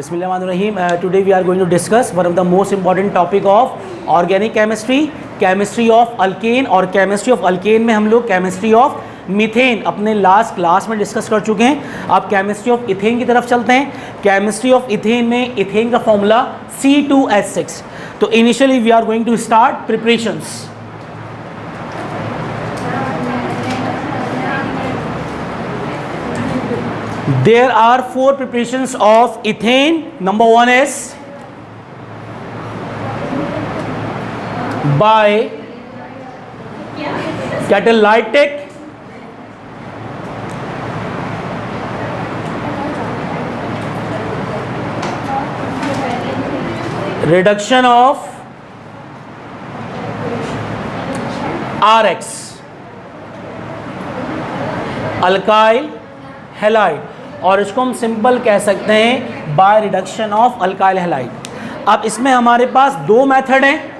Bismillahirrahmanirrahim. Today we are going to discuss one of the most important topic of organic chemistry, chemistry of alkane. और chemistry of alkane में हम लोग chemistry of methane अपने last class में discuss कर चुके हैं. अब chemistry of इथेन की तरफ चलते हैं. chemistry of इथेन में इथेन का फॉर्मूला C2H6. तो initially we are going to start preparations. There are 4 preparations of ethane. Number 1 is by catalytic reduction of RX, alkyl halide, और इसको हम सिंपल कह सकते हैं by reduction of alkyl halide. अब इसमें हमारे पास 2 मेथड हैं.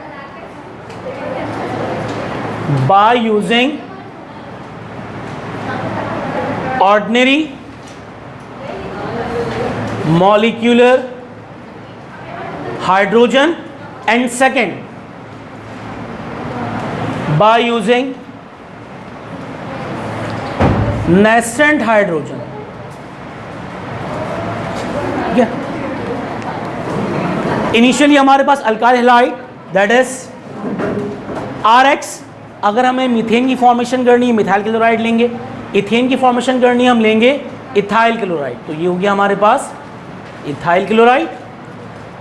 By using ordinary molecular hydrogen and second by using nascent hydrogen. Initially हमारे पास alkyl halide that is RX. अगर हमें मीथेन की फॉर्मेशन करनी है मिथाइल क्लोराइड लेंगे. इथेन की फॉर्मेशन करनी है हम लेंगे इथाइल क्लोराइड. तो ये हो गया हमारे पास ethyl chloride.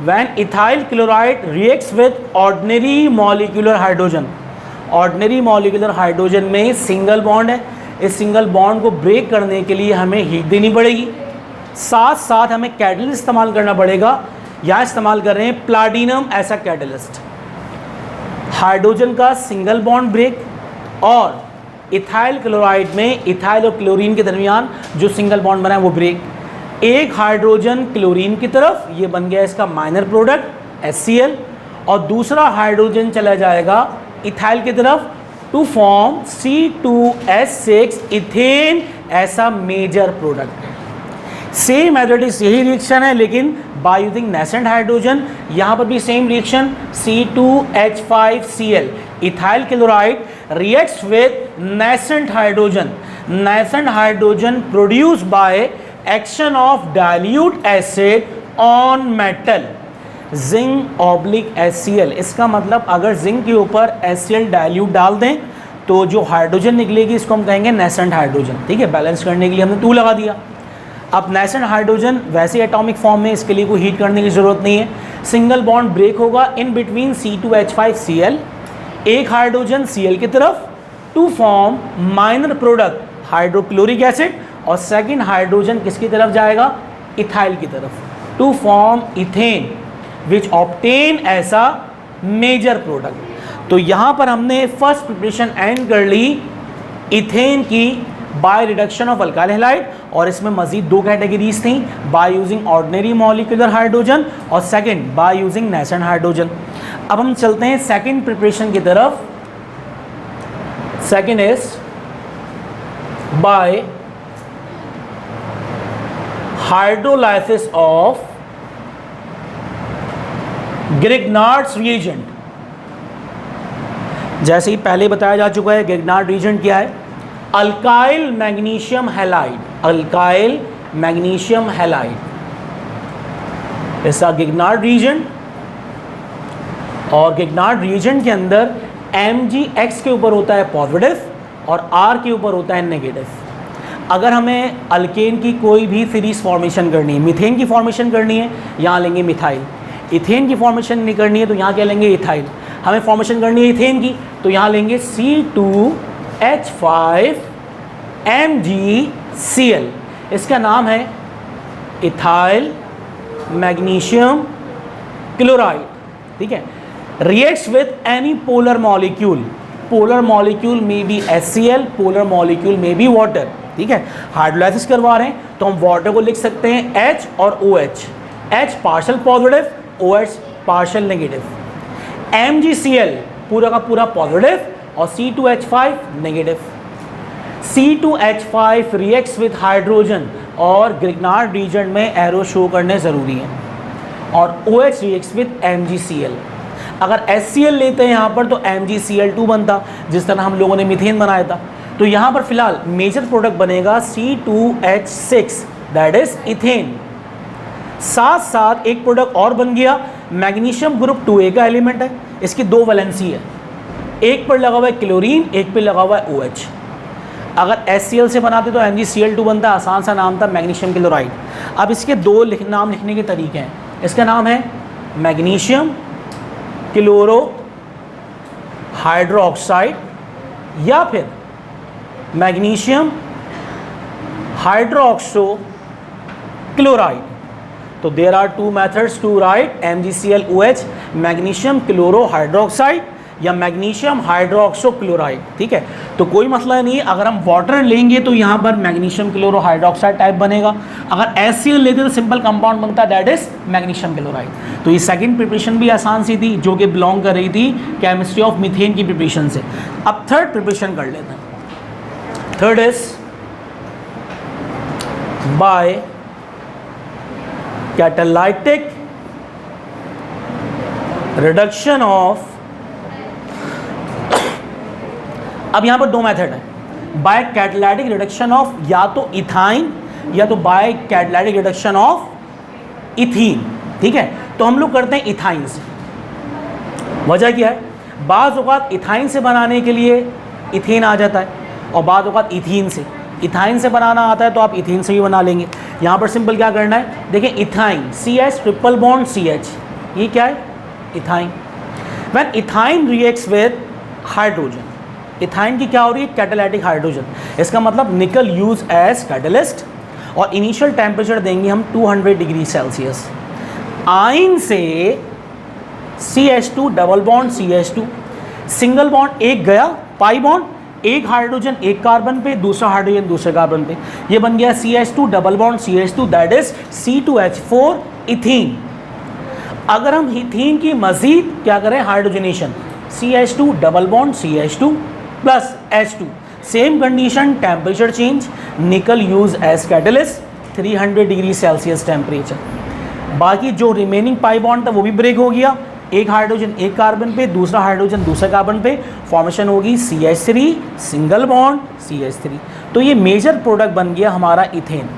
When ethyl chloride reacts with ordinary molecular hydrogen, ordinary molecular hydrogen में सिंगल बॉन्ड है. इस सिंगल बॉन्ड को ब्रेक करने के लिए हमें हीट देनी पड़ेगी. साथ साथ हमें कैटलिस्ट इस्तेमाल करना पड़ेगा. यहाँ इस्तेमाल कर रहे हैं प्लाटिनम ऐसा कैटलिस्ट. हाइड्रोजन का सिंगल बॉन्ड ब्रेक और इथाइल क्लोराइड में इथाइल और क्लोरीन के दरमियान जो सिंगल बॉन्ड बना है वो ब्रेक. एक हाइड्रोजन क्लोरीन की तरफ, ये बन गया इसका माइनर प्रोडक्ट HCl, और दूसरा हाइड्रोजन चला जाएगा इथाइल की तरफ टू फॉर्म C2H6 इथेन ऐसा major product. Same as it is यही रिएक्शन है, लेकिन बाय यूजिंग नेसेंट हाइड्रोजन. यहाँ पर भी same reaction C2H5Cl. Ethyl chloride reacts with nascent hydrogen. Nascent hydrogen produce by action of dilute acid on metal zinc oblique HCl. इसका मतलब अगर zinc के ऊपर HCl डाइल्यूट डाल दें तो जो हाइड्रोजन निकलेगी इसको हम कहेंगे नेसेंट हाइड्रोजन. ठीक है, बैलेंस करने के लिए हमने 2 लगा दिया. अब नेसेंट हाइड्रोजन वैसे एटॉमिक फॉर्म में, इसके लिए कोई हीट करने की ज़रूरत नहीं है. सिंगल बॉन्ड ब्रेक होगा इन बिटवीन C2H5Cl, एक हाइड्रोजन Cl की तरफ to form minor product hydrochloric acid, और सेकेंड हाइड्रोजन किसकी तरफ जाएगा, इथाइल की तरफ, to form ethane which obtain ऐसा मेजर प्रोडक्ट. तो यहाँ पर हमने फर्स्ट प्रिपरेशन एंड कर ली इथेन की by reduction of alkyl halide, और इसमें मजीद 2 कैटेगरीज थी, by using ordinary molecular hydrogen और second by using nascent hydrogen. अब हम चलते हैं सेकंड प्रिपरेशन की तरफ. Second is by hydrolysis of Grignard's reagent. जैसे ही पहले बताया जा चुका है ग्रिग्नार्ड रिएजेंट क्या है, alkyl magnesium halide. Alkyl magnesium halide ऐसा ग्रिग्नार्ड रिएजेंट, और ग्रिग्नार्ड रिएजेंट के अंदर Mgx के ऊपर होता है पॉजिटिव और R के ऊपर होता है नेगेटिव. अगर हमें अल्केन की कोई भी सीरीज फॉर्मेशन करनी है, मीथेन की फॉर्मेशन करनी है, यहाँ लेंगे मिथाइल. इथेन की फॉर्मेशन नहीं करनी है तो यहाँ क्या लेंगे, इथाइल. हमें फॉर्मेशन करनी है इथेन की तो यहाँ लेंगे C2H5MgCl. इसका नाम है इथाइल मैग्नीशियम क्लोराइड. ठीक है, reacts with any polar molecule. Polar molecule में बी HCl, पोलर मॉलिक्यूल में बी वाटर. ठीक है, हाइड्रोलाइसिस करवा रहे हैं तो हम वाटर को लिख सकते हैं H और OH. H partial positive, OH partial negative. MgCl पूरा का पूरा पॉजिटिव और C2H5 negative. C2H5 reacts with hydrogen और ग्रिग्नार्ड रीजन में एरो शो करने ज़रूरी है. और OH रिएक्ट्स विद MgCl। अगर HCl लेते हैं यहाँ पर तो MgCl2 बनता, जिस तरह हम लोगों ने मीथेन बनाया था। तो यहाँ पर फिलहाल मेजर प्रोडक्ट बनेगा C2H6 दैट इज इथेन। साथ साथ एक प्रोडक्ट और बन गया, मैग्नीशियम ग्रुप 2A का एलिमेंट है, इसकी 2 वैलेंसी है, एक पर लगा हुआ है क्लोरीन, एक पर लगा हुआ है OH। अगर HCl से बनाते तो MgCl2 बनता, आसान सा नाम था मैग्नीशियम क्लोराइड। अब इसके 2 नाम लिखने के तरीके हैं, इसका नाम है मैग्नीशियम क्लोरो हाइड्रोक्साइड या फिर मैग्नीशियम हाइड्रोक्सो क्लोराइड। तो there are 2 methods to write MgClOH, magnesium chloro hydroxide या मैग्नीशियम हाइड्रोक्सो क्लोराइड। ठीक है, तो कोई मसला नहीं है। अगर हम वाटर लेंगे तो यहाँ पर मैग्नीशियम क्लोरो हाइड्रोक्साइड टाइप बनेगा, अगर HCl लेते तो सिंपल कंपाउंड बनता है दैट इज मैग्नीशियम क्लोराइड। तो ये सेकंड प्रिपरेशन भी आसान सी थी, जो कि बिलोंग कर रही थी केमिस्ट्री ऑफ मीथेन की प्रिपरेशन से। अब थर्ड प्रिपरेशन कर लेते हैं। Third is by catalytic reduction of. अब यहां पर 2 मेथड है, बाय कैटालाइटिक रिडक्शन ऑफ या तो इथाइन या तो by catalytic reduction of ethene. ठीक है, तो हम लोग करते हैं इथाइन से। वजह क्या है, बाज़ औक़ात इथाइन से बनाने के लिए इथेन आ जाता है और बाज़ औक़ात इथीन से। इथाइन से बनाना आता है तो आप इथीन से ही बना लेंगे। यहाँ पर सिंपल क्या करना है, देखिए ethyne CH triple bond CH, ये क्या है ethyne. When ethyne reacts with hydrogen, ethyne की क्या हो रही है कैटालाइटिक हाइड्रोजन, इसका मतलब निकल यूज एज कैटलिस्ट और इनिशियल टेम्परेचर देंगे हम 200 डिग्री सेल्सियस। आइन से CH2 double bond CH2, single bond एक गया, पाई बॉन्ड, एक हाइड्रोजन एक कार्बन पे, दूसरा हाइड्रोजन दूसरे कार्बन पे, ये बन गया CH2 double bond CH2 that is C2H4 ethene. अगर हम इथीन की मजीद क्या करें hydrogenation, CH2 double bond CH2 प्लस H2, same condition, temperature change, nickel use as catalyst 300 degree Celsius temperature. बाकी जो रिमेनिंग पाई बॉन्ड था वो भी ब्रेक हो गया, एक हाइड्रोजन एक कार्बन पे, दूसरा हाइड्रोजन दूसरे कार्बन पे, फॉर्मेशन होगी CH3 सिंगल बॉन्ड CH3। तो ये मेजर प्रोडक्ट बन गया हमारा इथेन।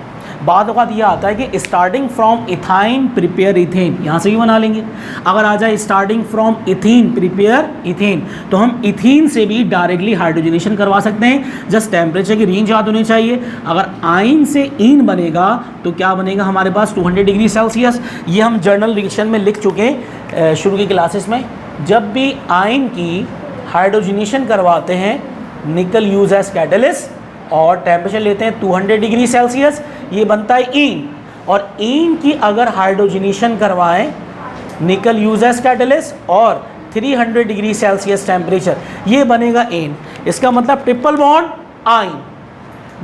बाद औक़ात ये आता है कि starting from ethyne prepare ethane, यहाँ से भी बना लेंगे। अगर आ जाए starting from ethene prepare ethane, तो हम इथीन से भी डायरेक्टली हाइड्रोजनेशन करवा सकते हैं, जस्ट टेम्परेचर की रेंज याद होनी चाहिए। अगर आइन से इन बनेगा तो क्या बनेगा हमारे पास 200 डिग्री सेल्सियस। ये हम जर्नल रिएक्शन में लिख चुके हैं शुरू की क्लासेस में। जब भी आइन की हाइड्रोजनेशन करवाते हैं, निकल यूज एज कैटलिस्ट और टेम्परेचर लेते हैं 200 डिग्री सेल्सियस, ये बनता है ईन। और ईन की अगर हाइड्रोजनेशन करवाएं, निकल यूज एज कैटलिस्ट और 300 डिग्री सेल्सियस टेम्परेचर, ये बनेगा एन। इसका मतलब ट्रिपल बॉन्ड आइन,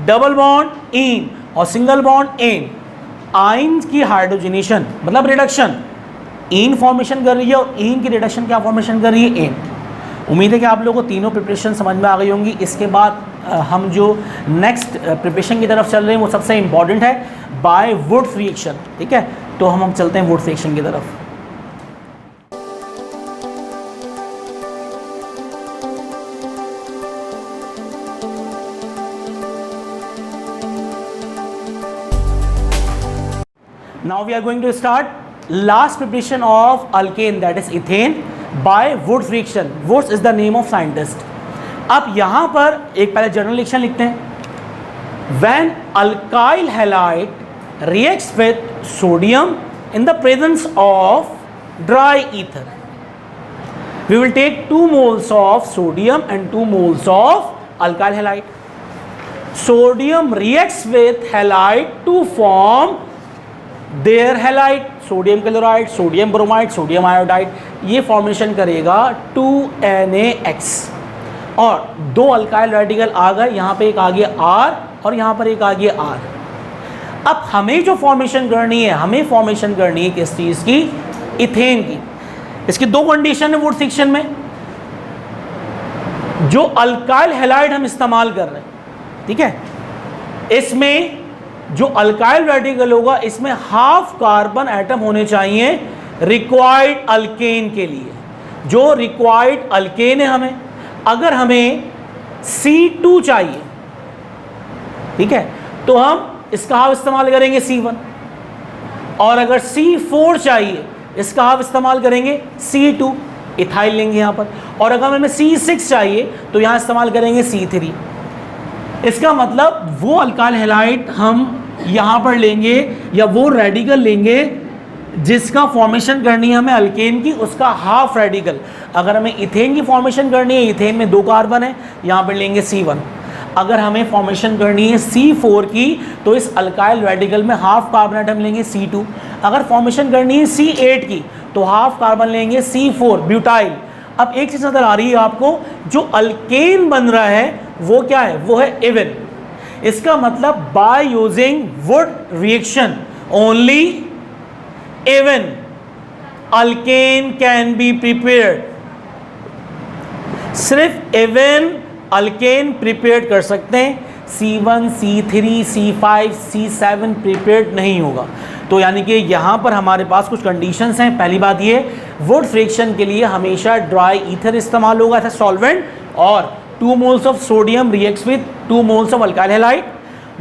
डबल बॉन्ड ईन और सिंगल बॉन्ड एन। आइन की हाइड्रोजनेशन मतलब रिडक्शन, ईन फॉर्मेशन कर रही है और ईन की रिडक्शन क्या फॉर्मेशन कर रही है एन। उम्मीद है कि आप लोगों को तीनों प्रिपरेशन समझ में आ गई होंगी। इसके बाद हम जो नेक्स्ट प्रिपरेशन की तरफ चल रहे हैं वो सबसे इंपॉर्टेंट है, बाय वुड्स रिएक्शन। ठीक है, तो हम चलते हैं वुड्स रिएक्शन की तरफ। Now we are going to start last preparation of alkane, that is ethane, by Wurtz reaction. Wurtz is the name of scientist. अब यहाँ पर एक पहले जनरल रिएक्शन लिखते हैं। When alkyl halide reacts with sodium in the presence of dry ether, we will take 2 moles of sodium and 2 moles of alkyl halide. Sodium reacts with halide to form their halide, sodium chloride, sodium bromide, sodium iodide, ये formation करेगा 2NaX और 2 alkyl radical आ गए, यहाँ पे एक आ गया R और यहाँ पर एक आ गया R। अब हमें जो फॉर्मेशन करनी है, हमें फॉर्मेशन करनी है किस चीज़ की, इथेन की। इसकी 2 कंडीशन है वुड्स रिएक्शन में। जो अल्काइल हैलाइड हम इस्तेमाल कर रहे हैं, ठीक है, इसमें जो अल्काइल रेडिकल होगा इसमें हाफ कार्बन एटम होने चाहिए रिक्वायर्ड अल्केन के लिए, जो रिक्वायर्ड अल्केन है हमें, अगर हमें C2 चाहिए, ठीक है, तो हम इसका हाफ इस्तेमाल करेंगे C1, और अगर C4 चाहिए इसका हाफ इस्तेमाल करेंगे C2, इथाइल लेंगे यहाँ पर, और अगर हमें C6 चाहिए तो यहाँ इस्तेमाल करेंगे C3। इसका मतलब वो अल्काइल हैलाइड हम यहाँ पर लेंगे या वो रेडिकल लेंगे जिसका फॉर्मेशन करनी है हमें अल्केन की, उसका हाफ रेडिकल। अगर हमें इथेन की फॉर्मेशन करनी है, इथेन में 2 कार्बन है, यहाँ पर लेंगे C1। अगर हमें फॉर्मेशन करनी है C4 की तो इस अल्काइल रेडिकल में हाफ कार्बन एटम लेंगे C2। अगर फॉर्मेशन करनी है C8 की तो हाफ कार्बन लेंगे C4 ब्यूटाइल। अब एक चीज़ नजर आ रही है आपको, जो अल्केन बन रहा है वो क्या है, वो है एवन। इसका मतलब बाय यूजिंग वुड reaction only even alkane can be prepared. सिर्फ एवन अल्केन प्रिपेयर्ड कर सकते हैं, C1, C3, C5, C7 prepared नहीं होगा। तो यानी कि यहाँ पर हमारे पास कुछ कंडीशंस हैं। पहली बात ये, वुड फ्रिक्शन के लिए हमेशा ड्राई ईथर इस्तेमाल होगा एज सॉल्वेंट, और 2 moles of sodium reacts with 2 moles of alkyl halide.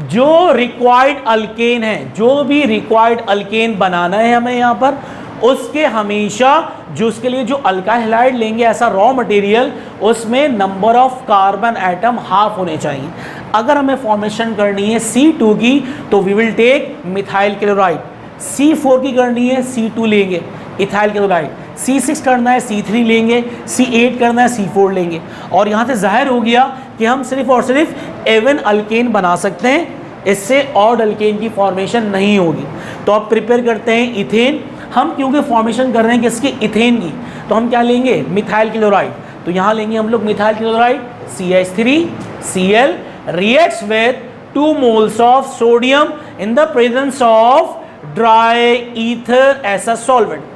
जो रिक्वायर्ड अल्केन है, जो भी रिक्वायर्ड अल्केन बनाना है हमें यहाँ पर, उसके हमेशा जो उसके लिए जो अल्काइल हैलाइड लेंगे ऐसा रॉ मटेरियल, उसमें number of carbon atom half होने चाहिए। अगर हमें फॉर्मेशन करनी है C2 की तो we will take methyl chloride, C4 की करनी है C2 लेंगे इथाइल क्लोराइड, C6 करना है C3 लेंगे, C8 करना है C4 लेंगे। और यहाँ से जाहिर हो गया कि हम सिर्फ और सिर्फ एवन अल्केन बना सकते हैं, इससे ऑड अल्केन की फॉर्मेशन नहीं होगी। तो अब प्रिपेयर करते हैं इथेन। हम क्योंकि फॉर्मेशन कर रहे हैं किसकी, इथेन की, तो हम क्या लेंगे, मिथाइल क्लोराइड। तो यहाँ लेंगे हम लोग methyl chloride, CH3Cl reacts with 2 moles of sodium in the presence of dry ether as a solvent।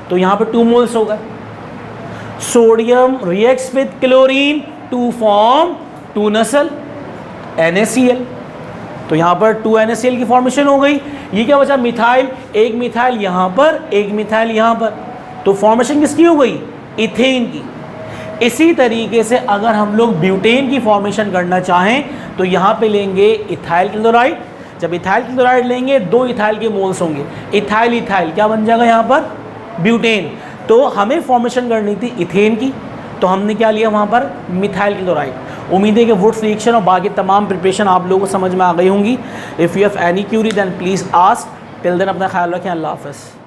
तो यहाँ पर 2 moles हो गए। Sodium reacts with chlorine to form 2 नसल NaCl। तो यहाँ पर 2 NaCl की फॉर्मेशन हो गई। ये क्या बचा, मिथाइल, एक मिथाइल यहाँ पर, एक मिथाइल यहाँ पर। तो फॉर्मेशन किसकी हो गई, इथेन की। इसी तरीके से अगर हम लोग ब्यूटेन की फॉर्मेशन करना चाहें तो यहाँ पे लेंगे इथाइल क्लोराइड। जब इथाइल क्लोराइड लेंगे 2 इथाइल के मोल्स होंगे, इथाइल इथाइल क्या बन जाएगा यहाँ पर, ब्यूटेन। तो हमें फॉर्मेशन करनी थी इथेन की, तो हमने क्या लिया वहाँ पर, मिथाइल क्लोराइड। उम्मीद है कि वुड फ्रिक्शन और बाकी तमाम प्रिपरेशन आप लोगों को समझ में आ गई होंगी। If you have any query then please ask. Till then अपना ख्याल रखें। अल्लाह हाफ़िज़।